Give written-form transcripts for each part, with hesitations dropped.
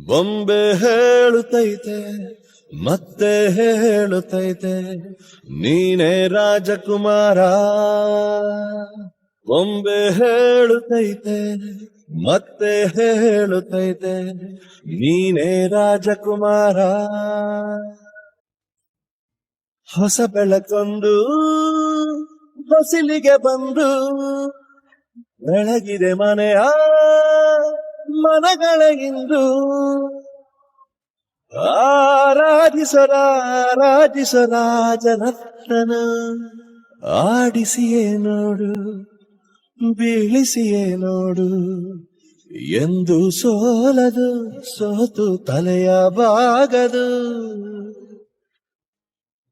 ಬೊಂಬೆ ಹೇಳುತ್ತೈತೆ ಮತ್ತೆ ಹೇಳುತ್ತೈತೆ ನೀನೇ ರಾಜಕುಮಾರ. ಬೊಂಬೆ ಹೇಳುತ್ತೈತೆ ಮತ್ತೆ ಹೇಳುತ್ತೈತೆ ನೀನೇ ರಾಜಕುಮಾರ. ಹೊಸ ಬೆಳಕೊಂದು ಹೊಸಿಲಿಗೆ ಬಂದು ಬೆಳಗಿದೆ ಮನೆಯ ಮನಗಳ ಇಂದು. ರಾಜನರ್ತನ ಆಡಿಸಿಯೇ ನೋಡು ಬೀಳಿಸಿಯೇ ನೋಡು ಎಂದು ಸೋಲದು ಸೋತು ತಲೆಯ ಬಾಗದು.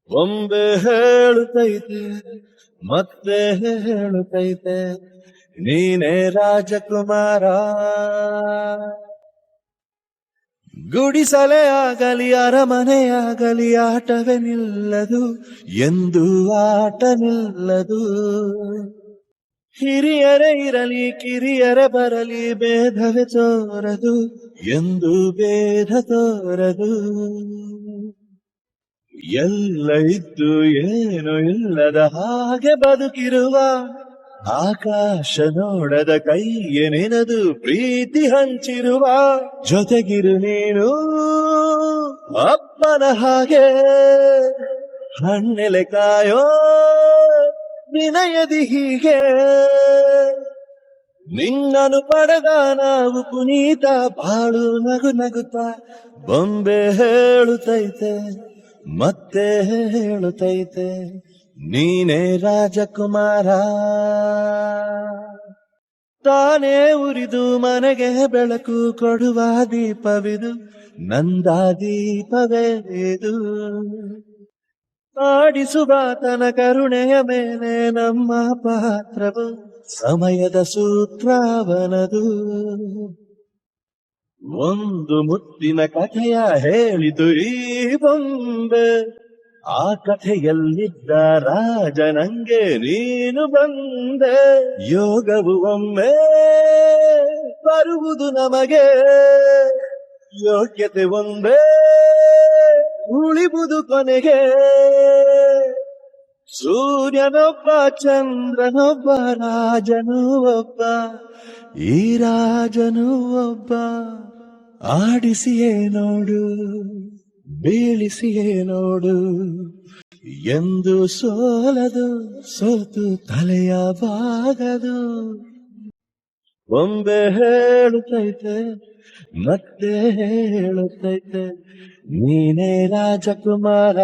ಬೊಂಬೆ ಹೇಳುತ್ತೈತೆ ಮತ್ತೆ ಹೇಳುತ್ತೈತೆ ನೀನೇ ರಾಜಕುಮಾರ. ಗುಡಿಸಲೇ ಆಗಲಿ ಅರಮನೆಯಾಗಲಿ ಆಟವೇ ನಿಲ್ಲದು ಎಂದು ಆಟ ನಿಲ್ಲದು. ಹಿರಿಯರೇ ಇರಲಿ ಕಿರಿಯರೇ ಬರಲಿ ಭೇದವೇ ತೋರದು ಎಂದು ಭೇದ ತೋರದು. ಎಲ್ಲ ಇದ್ದು ಏನು ಇಲ್ಲದ ಹಾಗೆ ಬದುಕಿರುವ ಆಕಾಶ ನೋಡದ ಕೈಯೇ ನೆನೆದು ಪ್ರೀತಿ ಹಂಚಿರುವ ಜೊತೆಗಿರು ನೀನು ಅಪ್ಪನ ಹಾಗೆ ಹಣ್ಣೆಲೆ ಕಾಯೋ ವಿನಯದಿ ಹೀಗೆ. ನಿನ್ನನು ಪಡೆದ ನಾವು ಪುನೀತ ಬಾಳು ನಗು ನಗುತ್ತಾ. ಬೊಂಬೆ ಹೇಳುತ್ತೈತೆ ಮತ್ತೆ ಹೇಳುತ್ತೈತೆ ನೀನೇ ರಾಜಕುಮಾರ. ತಾನೇ ಉರಿದು ಮನೆಗೆ ಬೆಳಕು ಕೊಡುವ ದೀಪವಿದು ನಂದ ದೀಪವೇ ಇದು. ಆಡಿಸುವ ತನ ಕರುಣೆಯ ಮೇಲೆ ನಮ್ಮ ಪಾತ್ರವು ಸಮಯದ ಸೂತ್ರವನದು. ಒಂದು ಮುತ್ತಿನ ಕಥೆಯ ಹೇಳಿತು ಈ ಬೊಂಬೆ, ಆ ಕಥೆಯಲ್ಲಿದ್ದ ರಾಜನಂಗೆ ನೀನು ಬಂದೆ. ಯೋಗವು ಒಮ್ಮೆ ಬರುವುದು ನಮಗೆ, ಯೋಗ್ಯತೆ ಒಂದೇ ಉಳಿಬುದು ಕೊನೆಗೆ. ಸೂರ್ಯನೊಬ್ಬ ಚಂದ್ರನೊಬ್ಬ ರಾಜನು ಒಬ್ಬ, ಈ ರಾಜನು ಒಬ್ಬ. ಆಡಿಸಿಯೇ ನೋಡು ಬೀಳಿಸಿಯೇ ನೋಡು ಎಂದು ಸೋಲದು ಸೋತು ತಲೆಯ ಬಾಗದು. ಬೊಂಬೆ ಹೇಳುತ್ತೈತೆ ಮತ್ತೆ ಹೇಳುತ್ತೈತೆ ನೀನೇ ರಾಜಕುಮಾರ.